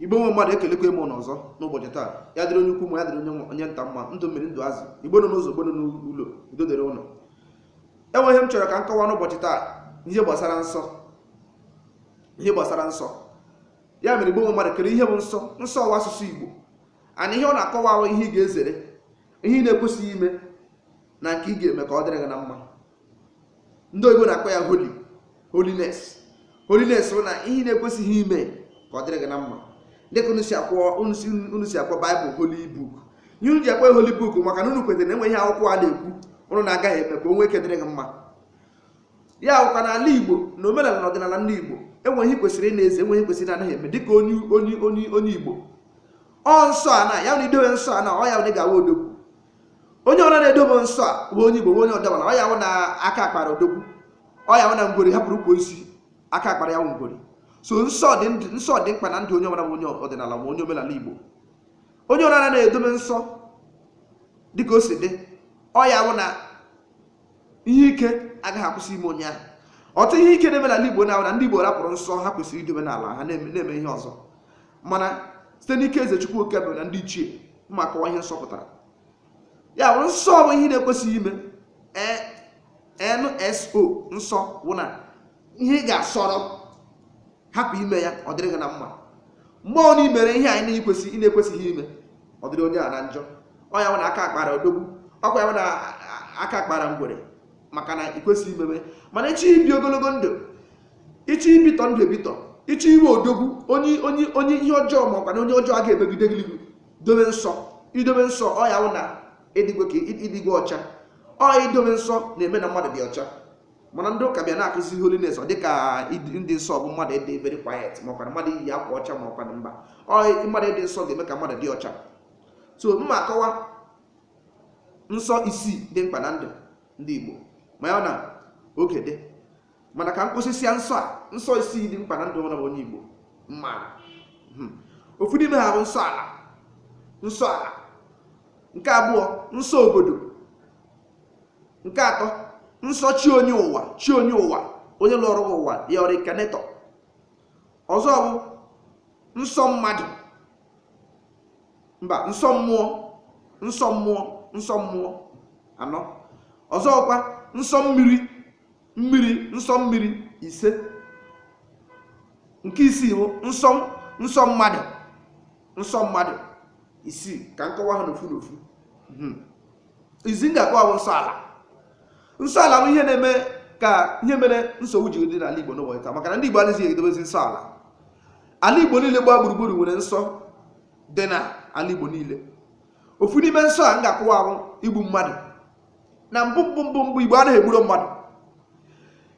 Igbo nwe mmadụ ekelekwa emo n'ọzọ n'ụbọchị taa. Ya dịrị onye ukwu ma ya dịrị onye nta mma, ndụ mmiri ndụ azụ. Igbo nọ n'ụzọ, Igbo nọ n'ụlọ, udo dịrị ụlọ. Enweghị m chọrọ ka m kọwaa n'ụbọchị taa ihe gbasara nsọ. Ihe gbasara nsọ. Ya mere Igbo nwe mmadụ kere ihe bụ nsọ. Nsọ ọwa asụsụ Igbo. Ana ihe ọ na-akọwa ahụ ihe ị ga-ezere, ihe ị na-ekwesịghị ime na nke ị ga-eme ka ọ dịrị gị na mma. Ndị oyibo na-akpọ ya holiness. Holiness bụ na ihe ị na-ekwesịghị ime ka ọ dịrị gị na mma. Dịka unu si akpọ Baịbụl holy book. Ihe unu ji akpọ holy book maka na unu kwetere na enwe ihe akwụkwọ a na-ekwu unu na-agaghị eme ka o nwee ike dịrị gị mma. Ya bụkwa n'ala Igbo na omenala na ọdịnala ndị Igbo enweghị ihe kwesịrị ị na-eze, enweghị kwesịrị anaghị eme dịka onye Igbo. Ọ nsọ a na ya na idobe nsọ a na ọ ya ga-awa odogwu. Onye ọra na-edobe nsọ a bụ onye Igbo, onye ọdịnala ọ ya wụ na aka akpara odogwu. Ọ ya wụ na ngwere hapụrụ ukwu isi aka akpara ya wụ ngwere. So nsọ dị mkpa na ndụ onye ọbụla bụ onye ọdịnala ma onye omenala Igbo. Onye ọra na-edobe nsọ dịka o si dị, ọ ya wụ na ihe ike agaghị akwụsị ime onye ahụ. Ọtụ ihe ike na-eme n'ala Igbo na ndị Igbo rapụrụ nsọ ha kwesịrị idobe n'ala ha na-eme ihe ọzọ. Mana site n'ike eze Chukwu Okebe na ndị ichie mma akọwa ihe nsọ pụtara. Ya bụ nsọ bụ ihe na-ekwesịghị ime. NSO nsọ bụ na ihe ị ga-asọrọ hapụ ime ya ọ dịrị gị na mma. Mgbe ọ na imere ihe anyị na-ekwesịghị ime ọ dịrị onye a na njọ. Ọ ya bụ na aka akpara odogwu, ọkwa ya bụ na aka akpara ngwere maka na ikwesịghị imeme. Mana ịchọ ibi ogologo ndụ, ịchọ ibitọ ndụ ebitọ, ịchọ iwe odogwu onye ihe ọjọọ ma ọkwa na onye ọjọọ a ga-emegide gị, dobe nsọ. Idobe nsọ ọ ya bụ na ịdịgwe ọcha. Ọ idobe nsọ na-eme na mmadụ dị ọcha. Mana ndị ụka bịa na-akụzi holiness ọ dịka ndị nsọ bụ mmadụ ịdị very quiet ma ọkwa na mmadụ iyi akwa ọcha ma ọkwa na mba. Mmadụ ịdị nsọ ga-eme ka mmadụ dị ọcha. So mma akọwa nsọ isii dị mkpa na ndụ ndị Igbo ma ya na oge dị. Mana ka mkpụsịsịa nsọ isii dị mkpa na ndụ ọbụla onye Igbo mma. Ofu n'ime ha bụ nsọ ala. Nsọ ala. Nke abụọ nsọ obodo. Nke atọ nsọ chi onye ụwa, onye lụrụ ụwa ya ọrụ kenetọ. Ọzọ bụ nsọ mmadụ. Mba, nsọ mmụọ anọ. Ọzọ ọkwa nsọ mmiri ise. Nke isii bụ nsọ mmadụ isii ka nkọwa ha n'ofu. Izi ga-akọwa bụ nsọ ala. Nsọ ala bụ ihe mere nsogbu ji dị n'ala Igbo n'ụbọchị taa maka na ndị Igbo anaghị edobezi nsọ ala. Ala Igbo niile gbaa gburugburu nwere nsọ dị n'ala Igbo niile. Ofu n'ime nsọ a m ga-akọwa bụ igbu mmadụ. Na mbụ Igbo anaghị egburo mmadụ.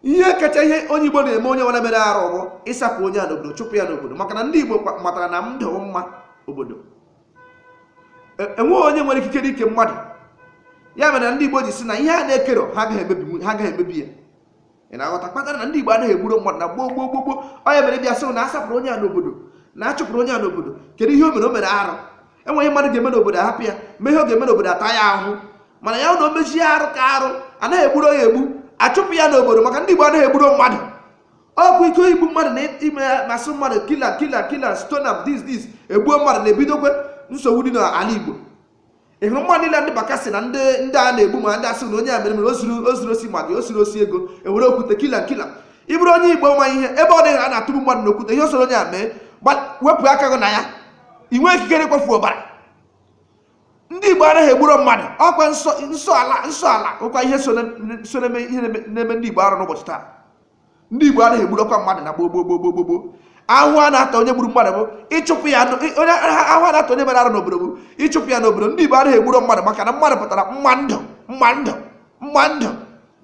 Ihe kacha ihe onye Igbo na-eme onye ọbụla mere arụ bụ ịsapụ onye a n'obodo, chụpụ ya n'obodo maka na ndị Igbo matara na ndụ mma obodo. Enweghị onye nwere ikike ike mmadụ. Ya mere na ndị Igbo ji si na ihe a na-ekero ha agaghị emebi ya. Ị na-aghọta kpatara na ndị Igbo anaghị egburo mmadụ na gboo. Onye mere bịa sị na asapụrụ onye a n'obodo na achụpụrụ onye a n'obodo. Kedu ihe o mere arụ? Enweghị mmadụ ga-eme n'obodo ahapụ ya, ma ihe ọ ga-eme n'obodo ata ya ahụhụ. Mana ya na o mechie arụ ka arụ anaghị egburo ya egbu, achụpụ ya n'obodo maka ndị Igbo anaghị egburo mmadụ. Ọkụ ike igbu mmadụ na ime masị mmadụ kila stone up this egbuo mmadụ na-ebidokwe nsogbu dị n'ala Igbo. Ị hụrụ mmadụ niile ndị Bakasị na ndị a na-egbu ma ndị asị na onye a mere o zuru osi ma o zuru osi ego ewere okwute kila. Ị bụrụ onye Igbo nwa ihe ebe ọ dịghị a na-atụrụ mmadụ n'okwute ihe o soro onye a mee wepụ aka gị na ya, ị nwee ikikere ịkwafu ọbara. Ndị Igbo anaghị egburo mmadụ. Ọkwa nsọ ala ụkwa ihe so na-eme ndị Igbo arụ n'ụbọchị taa. Ndị Igbo anaghị egburokwa mmadụ na gboo. Ahụhụ a na-ata onye gburu mmadụ bụ ịchụpụ ya. Ahụhụ a na-ata onye mere arụ n'obodo bụ ịchụpụ ya n'obodo. Ndị Igbo anaghị egburo mmadụ maka na mmadụ pụtara mma ndụ,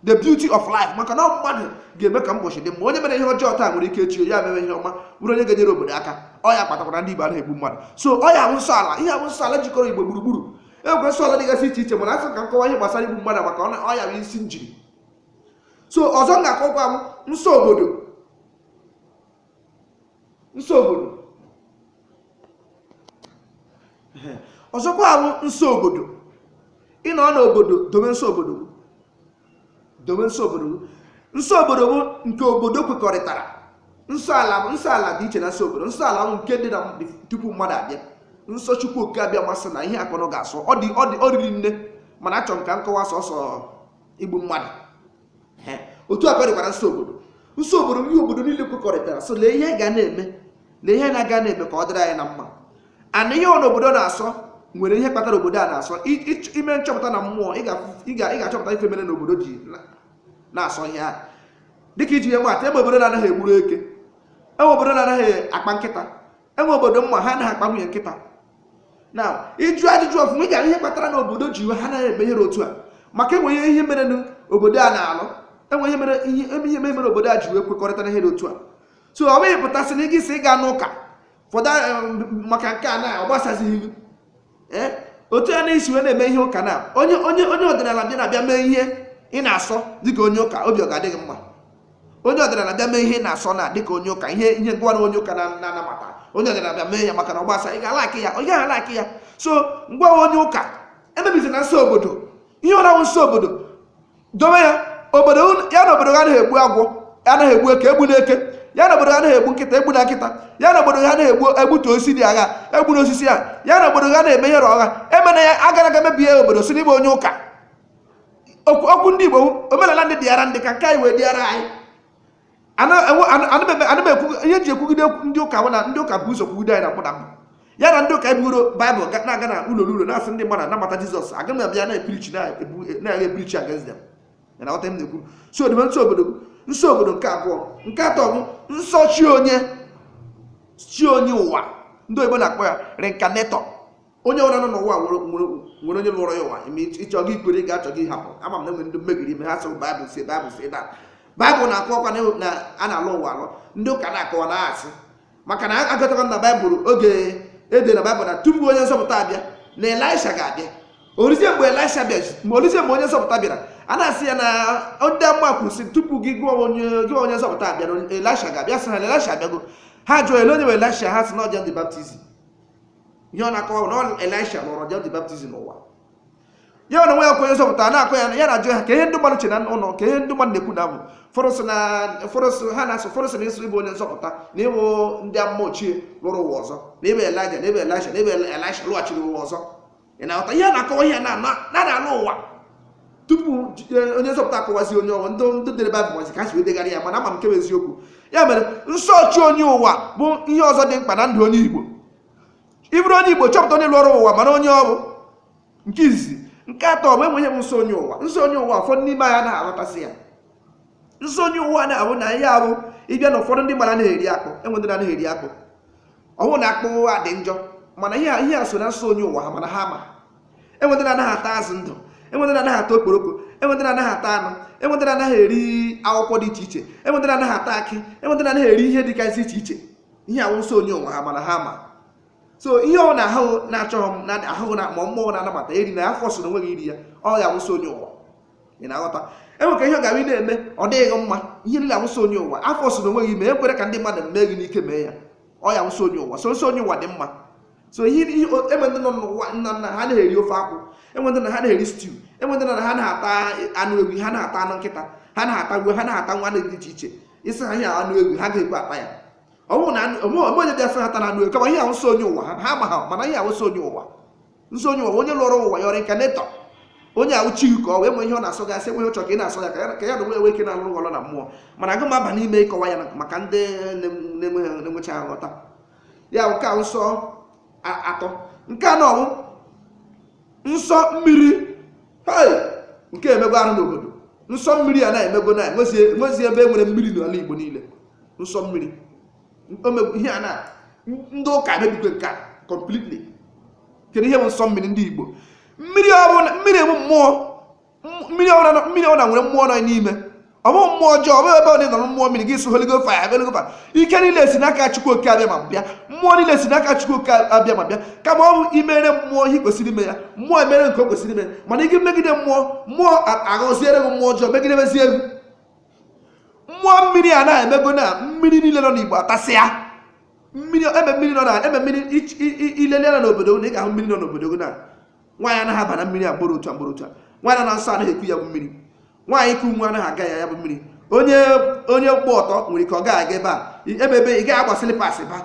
the beauty of life. Maka na mmadụ ga-eme ka ụbọchị dị mma. Onye mere ihe ọjọọ taa nwere ike echi ya mere ihe ọma bụrụ onye ga-enyere obodo aka. Ọ ya kpatakwara ndị Igbo anaghị egbu mmadụ. So ọ ya bụ nsọ ala. Ihe bụ nsọ ala jikọrọ Igbo gburugburu. Egwe nsọ ala dịgasị iche iche mana asị ka nkọwa ihe gbasara igbu mmadụ maka ọ ya bụ isi njiri. So ọzọ m ga-akọkwa m nsọ obodo. Ọzọkwa bụ nsọ obodo. Ị nọ n'obodo dobe nsọ obodo. Nsọ obodo bụ nke obodo kwekọrịtara. nsọ ala dị iche na nsọ obodo. Nsọ ala nke dị na tupu mmadụ abịa. Nsọ Chukwu oke abịa masị na ihe akpọrọ ga-asọ ọ riri nne, mana achọrọ m ka nkọwa sọsọ igbu mmadụ. Otu a dịkwara nsọ obodo. Nsọ obodo ihe obodo niile kwekọrịtara so lee ihe ga na-eme, lee ihe na-aga na-eme ka ọ dịrị anyị na mma. Ana ihe obodo na-asọ nwere ihe kpatara obodo a na-asọ. Ime nchọpụta na mmụọ ị ga-achọpụta ife mere na obodo ji na-asọ ihe ahụ. Dịka iji ihe maatụ, ebe obodo na-anaghị egburu eke, enwe obodo na-anaghị akpa nkịta, enwe obodo mma ha anaghị akpa nwunye nkịta. Na ịjụ ajụjụ ọfụma ị ga ihe kpatara na obodo ji ha anaghị eme ihe otu a, maka enweghị ihe mere na obodo a na-alụ, enwe ihe mere obodo a ji wee kwekọrịta na ihe otu a. So ọ bụghị pụtasị na ị gị gaa n'ụka fọdụ maka nke a na ọ gbasazighị otu a na-esi wee na-eme ihe ụka na onye ọdịnala bịa na-abịa mee ihe ị na-asọ dịka onye ụka, obi ọ ga-adịghị mma. Onye ọdịnala bịa mee ihe ị na-asọ na dịka onye ụka, ihe ngwa na onye ụka na-anamata, onye ọdịnala bịa mee ya maka na ọ gbasa, ị ga-alaki ya, onye gaghị alaki ya. So ngwa onye ụka emebizi na nsọ obodo, ihe ọ na-awụ nsọ obodo dobe ya. Obodo ya na obodo ha anaghị egbu agwọ, anaghị egbu eke, egbu na eke. Ya na obodo ha anaghị egbu nkịta, egbu na nkịta. Ya na obodo ha anaghị egbutu osisi dị agha, egbu na osisi ya. Ya na obodo ha na-eme ihe ọgha, emena ya agaraga mebie obodo si n'ime onye ụka. Okwu ndị Igbo omenala ndị dịara ndị ka nke anyị wee dịara anyị. Ana m ekwu ihe ji ekwugide ndị ụka na ndị ụka bụ ụzọ kwugide anyị na mkpụda mbụ. Ya na ndị ụka ebugoro Baịbụl na-aga na ụlọ n'ụlọ na-asị ndị mmadụ anabata Jizọs, aga m abịa na-epirichi against them. Ya na ọta m na-ekwu. So odime nsọ obodo nke abụọ. Nke atọ bụ nsọ chi onye ụwa. Ndị oyibo na-akpọ ya reincarnator. Onye ọbụla nọ n'ụwa nwere onye lụrụ ya ụwa. Ịchọ gị ikwere, ị ga-achọ gị hapụ. Ama m na enwere ndị mmegiri ime ha sị Baịbụl si na Baịbụl na-akọwakwa na a na-alụ ụwa alụ. Ndị ụka na-akọwa na-asị maka na agụtakwa na Baịbụl oge ede na Baịbụl na tupu onye nzọpụta abịa na Elisha ga-abịa. Orizie mgbe Elisha bịa, orizie mgbe onye nzọpụta bịara, a na-asị ya na ndị mma kwụsị tupu gị gụọ onye nzọpụta abịa na Elisha ga-abịa. Sị na Elisha abịago, ha jụọ ele onye nwe Elisha, ha sị na John the Baptist. Ihe ọ na-akọwa na Elisha lụrụ John the Baptist n'ụwa. Ya na nwe ya onye nzọpụta na-akọ ya na ajụ ha ka ihe ndị mmadụ che na ụlọ, ka ihe ndị mmadụ na-ekwu na bụ fọrọsụ ha na-asụ fọrọsụ na-eso ịbụ onye nzọpụta na ịbụ ndị amụma ochie lụrụ ụwa ọzọ, na ebe Elija, na ebe Elisha, na ebe Elisha lụghachiri ụwa ọzọ. Ị na-aghọta ihe na-akọwa ihe na-alụ ụwa tupu onye nzọpụta akọwazi onye ọwa. Ndị dere Baịbụl mazi ka ha si wee degharị ya, mana ama m nke bụ eziokwu. Ya mere nsọ chi onye ụwa bụ ihe ọzọ dị mkpa na ndụ onye Igbo. Ịbụrụ onye Igbo chọpụta onye lụrụ ụwa mana onye ọ bụ. Nke izizi. Nke atọ bụ enweghị m nsọ onye ụwa. Nsọ onye ụwa ụfọdụ n'ime anyị anaghị aghọtasị ya. Nsọ onye ụwa na-abụ na ihe abụ ịbịa na ụfọdụ ndị mara anaghị eri akpụ, enwe ndị na-anaghị eri akpụ. Ọnwụ na akpụ adị njọ, mana ihe a so na nsọ onye ụwa ha, mana ha ma. Enwe ndị na-anaghị ata azụ ndụ, enwe ndị na-anaghị ata okporoko, enwe ndị na-anaghị ata anụ, enwe ndị na-anaghị eri akwụkwọ dị iche iche, enwe ndị na-anaghị ata akị, enwe ndị na-anaghị eri ihe dịgasị iche iche. Ihe awụ nsọ onye ụwa ha, mana ha ma. So ihe ọ na-ahụ na-achọghị na ahụhụ na ma mmụọ na-anabata eri na afọ so na onweghị iri ya, ọ ya awụsọ onye ụwa. Ị na-aghọta? Enwe ka ihe ọ ga ị na-eme ọ dịghị mma, ihe niile awụsọ onye ụwa, afọ so na onweghị ime, ekwere ka ndị mmadụ mee gị n'ike mee ya, ọ ya awụsọ onye ụwa. So nsọ onye ụwa dị mma. So ihe enwe ndị nọ n'ụwa nna ha na-eri ofe akwụ, enwe ndị na ha na-eri stew, enwe ndị na ha na-ata anụ ewu, ha na-ata anụ nkịta, ha na-ata uwe, ha na-ata nwa dị iche iche. Isi ha ihe anụ ewu ha ga-ekwe ata ya. Ọnwụ na onye bịa sị ha tara anụ ewu kama ihe ahụ nsọ onye ụwa ha ma ha, mana ihe ahụ nsọ onye ụwa. Nsọ onye ụwa onye lụrụ ụwa ya reincarnator, onye ahụ chi ka ọ wee nwee ihe ọ na-asọ gasị, enweghị ụchọ ka ị na-asọ ya ka ya na onwe ike na-alụ ọlụ na mmụọ, mana aga m aba n'ime ịkọwa ya maka ndị na-enwecha nghọta. Ya nke ahụ nsọ atọ. Nke anọ bụ nsọ mmiri. Nke emego arụ n'obodo. Nsọ mmiri a na-emego na enwezi ebe nwere mmiri n'ala Igbo niile. Nsọ mmiri ihe a na ndị ụka emebikwe nke completely. Kedu ihe bụ nsọ mmiri ndị Igbo? Mmiri ewu mmụọ. Mmiri ọbụla nwere mmụọ nọ n'ime. Ọ bụ mmụọ ọjọọ, ọ bụ ebe ọ nọ mmụọ mmiri gị so Holy Ghost fire. Ike niile si n'aka Chukwu oke abịa ma bịa. Mmụọ niile si n'aka Chukwu oke abịa ma bịa. Kama ọ bụ imere mmụọ ihe kwesịrị ime ya, mmụọ emere nke o kwesịrị ime. Mana ike megide mmụọ agọziere gị mmụọ ọjọọ, megide mezie gị. Mmụọ mmiri a na-emego na mmiri niile nọ n'Igbo atasịa. Eme mmiri ilele ya n'obodo na ị ga-ahụ mmiri nọ n'obodo gị na nwaanyị anaghị aba na mmiri agboro otu a. Nwaanyị na nsọ anaghị ekwu ya bụ mmiri. Nwaanyị ka nwa anaghị aga ya bụ mmiri. onye gba ọtọ nwere ike ọ gaghị aga ebe a ebe ị gaghị agba slippers ba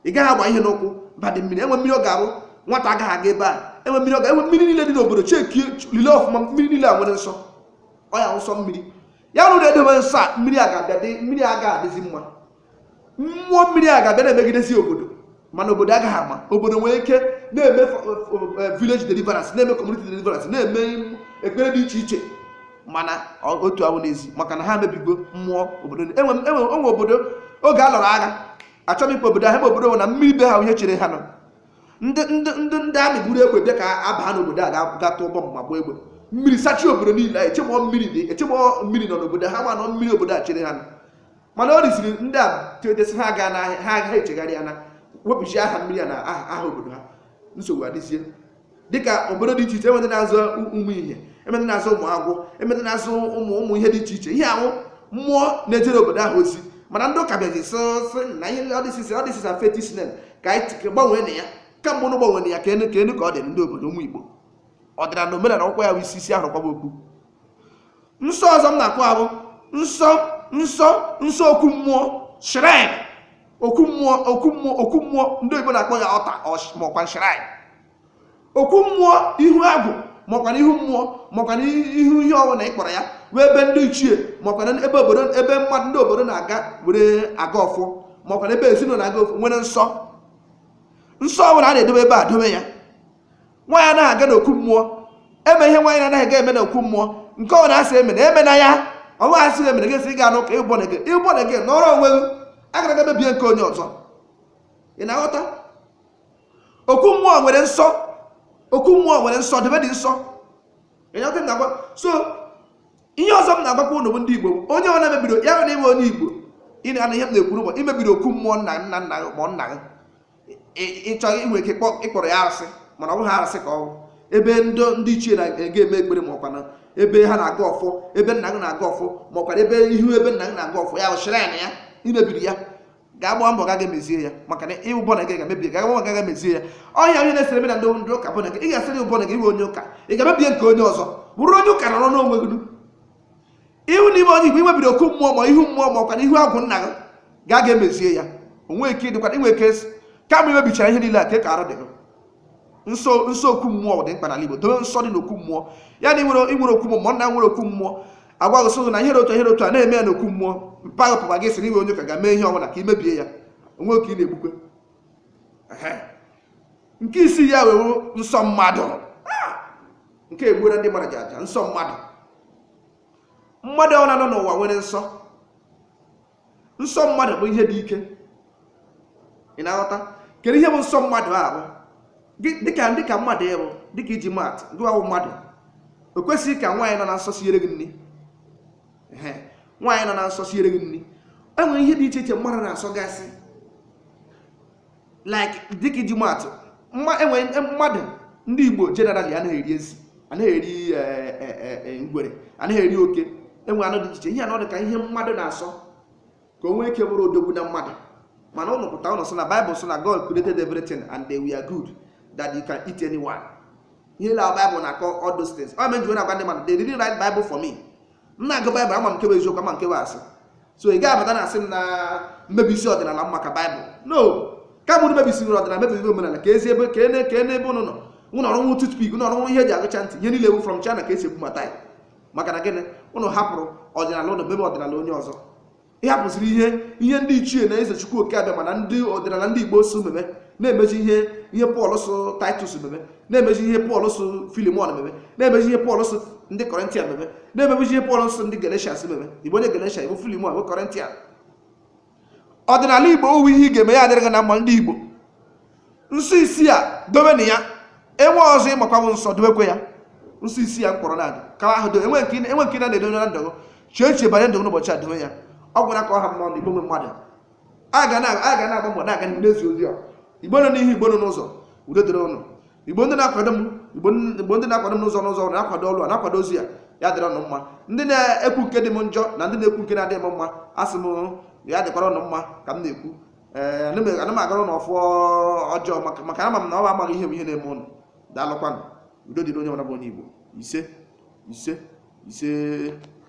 ị gaghị agba ihe n'ụkwụ badị mmiri enwe mmiri ọ ga-abụ nwata agaghị aga ebe a enwe mmiri ọ ga enwe mmiri niile dị n'obodo cheki lile ọfụma mmiri niile a nwere nsọ ọ ya nsọ mmiri ya rụrụ edobe nsọ a mmiri a ga-abịa dị mmiri a agaghị adịzi mma mmụọ mmiri a ga-abịa na-emegidezi obodo mana obodo agaghị ama obodo nwere ike na-eme village deliverance na-eme community deliverance na-eme ekpere dị iche iche mana otu ahụ n'ezi maka na ha mebigo mmụọ obodo enwe obodo oge a lọrọ agha achọghị ikpe obodo ahụ ebe obodo na mmiri be ha ihe chere ha nọ ndị amị buru egbe bịa ka aba n'obodo a ga-atụ bọmbụ ma gba egbe mmiri sachi obodo niile echebọ mmiri nọ n'obodo ha ma nọ mmiri obodo a chere ha nọ mana o risiri ndị a tetesi ha gaa n'ahịa ha agaghị echegharị ya na wepụchi aha mmiri a na aha obodo ha nsogbu adịzie dịka obodo dị iche iche emedị na-azụ ụmụ ihe emedị na-azụ ụmụ agwọ emedị na-azụ ụmụ ihe dị iche iche ihe ahụ mmụọ na-ejere obodo ahụ ozi mana ndị ụka bịazi sị na ihe ọdịsisa fetisnen ka anyị gbanwee na ya kamgbe ụnụ gbanwere ya ka enu ka ọ dị ndị obodo ụmụ Igbo ọdịnala na omenala ọkwa ya bụ isi ahụ kwaba okwu nsọ ọzọ m na-akpọ abụ nsọ okwu mmụọ shrine okwu mmụọ ndị Igbo na-akpọ ya ọta maọkwa shrine okwu mmụọ ihu agwụ maọkwa ihu mmụọ maọkwa ihu ihe ọbụla ịkpọrọ ya wee ebe ndị ichie maọkwa ebe obodo ebe mmadụ ndị obodo na-aga were aga ọfọ maọkwa ebe ezinụlọ na-aga ọfọ nwere nsọ ọbụla a na-edobe ebe a dobe ya nwaanyị anaghị aga n'okwu mmụọ eme ihe nwaanyị anaghị aga eme n'okwu mmụọ nke ọ na-asị eme na eme na ya ọ nwaghị asị eme na gị ị ga-anụ ka ịbụ na gị nọrọ onwe gị agara mebie nke onye ọzọ ị na-aghọta okwu mmụọ nwere nsọ debe dị nsọ ịnyọta m na-agwa so ihe ọzọ m na-agbakwa ụnụ bụ ndị Igbo onye ọ na-emebiri ya na ime onye Igbo ị na-ana ihe m na-ekwuru ụbọchị imebiri okwu mmụọ nna gị ma nna gị ịchọghị inwe ike ịkpọrọ ya arụsị mana ọ bụghị arụsị ka ọ bụ ebe ndị ichie na-aga eme ekpere ma ọkwa na ebe ha na-aga ọfọ ebe nna gị na-aga ọfọ ma ọkwa ebe ebe nna gị na-aga ọfọ ya bụ shrine ya imebiri ya ga-agba mbọ gaga emezie ya maka na ịbụ bọna gị ga-emebi ga-agba gaga emezie ya ọhịa onye na-esere eme na ndị ụka bọna gị ị ga-asịrị ụbọna gị iwe onye ụka ị ga-emebie nke onye ọzọ bụrụ onye ụka nọrọ n'onwe gị ihu n'ime onye Igbo imebiri okwu mmụọ ma ihu mmụọ ma ọkwa na ihu agwụ nna gị ga-aga emezie ya onwe ike dịkwa inwe ike kama imebichara ihe niile a ka arụ dị nsọ okwu mmụọ dị mkpa n'ala Igbo dobe nsọ dị n'okwu mmụọ ya na inwere okwu mmụọ nna nwere okwu mmụọ agwa gị na ihe otu a na-eme ya n'okwu mmụọ mpaghapụkwa gị sịrị iwe onye ụka ga-mee ihe ọbụla ka imebie ya onwe oke ị na-egbukwe nke isi ya wee nsọ mmadụ nke egbuora ndị mmadụ ji aja nsọ mmadụ ọ na-anọ n'ụwa nwere nsọ mmadụ bụ ihe dị ike ị na-aghọta kedu ihe bụ nsọ mmadụ ahụ dịka mmadụ ịbụ dịka iji maatụ gị awụ mmadụ o kwesịghị ka nwaanyị nọ na nsọ siere gị nri nwaanyị nọ na nsọ siere gị nri enwere ihe dị iche iche mmadụ na-asọ gasị like dịka iji maatụ enwere mmadụ ndị Igbo generally anaghị eri ezi anaghị eri ngwere anaghị eri oke enwe anụ dị iche ihe anọ dị ka ihe mmadụ na-asọ ka o nwee ike bụrụ odogwu na mmadụ mana ụnụ pụta ụnụ sọ na Bible sọ na God created everything and they were good that you can eat anyone. Ihe la Bible na-akọ all those things. Ọ menjụ na-agwa ndị mmadụ they didn't write Bible for me. M na-agụ Bible ama m nke bụ eziokwu ama nke bụ asị. So ị ga-abata na asị m na mmebisi ọdịnala maka Bible. No, ka mụ mebisi ọdịnala mebisi omenala ka ezi ebe ka ene ebe ụnụ nọ. Ụnụ ọrụ toothpick, ụnụ ọrụ ihe eji agụcha ntị, ihe niile ewu from China ka esi ebumata ya. Maka na gịnị ụnụ hapụrụ ọdịnala ụnụ mebe ọdịnala onye ọzọ. Ihe hapụsịrị ihe ndị ichie na eze Chukwu Okabịa mana ndị ọdịnala ndị Igbo so meme na-emeji ihe Pọl so Titus meme na-emeji ihe Pọl so Filimon meme na-emeji ihe Pọl so ndị Kọrịntian meme na-emeji ihe Pọl so ndị Galatians meme Igbo onye Galatia Igbo Filimon Igbo Kọrịntian ọdịnala Igbo owu ihe ị ga-eme ya adịrịghị na mma ndị Igbo nsọ isi a dobe na ya enwe ọzọ ịmakwa nsọ dobekwe ya nsọ isi ya mkpọrọ na adị ka ahụ enwe nke na-edobe na ndụ chie echiche banye ndụ n'ụbọchị a dobe ya ọ gwara ka ọ ha m n'ọnụ Igbo nwe mmadụ a ga na-agba mbọ na-aga n'ezi ozi a Igbo nọ n'ihu Igbo nọ n'ụzọ udo dịrị ụnụ Igbo ndị na-akwado m Igbo ndị na-akwado m n'ụzọ na-akwado ọlụ a na-akwado ozi ya dịrị ọnụ mma ndị na-ekwu nke dị m njọ na ndị na-ekwu nke na-adịghị m mma asị m ya dịkwara ọnụ mma ka m na-ekwu ana m agara ụnụ ọfụ ọjọọ maka ama m na ọ amaghị ihe m ihe na-eme ụnụ daalụkwanụ udo dịrị onye ọbụla bụ onye Igbo ise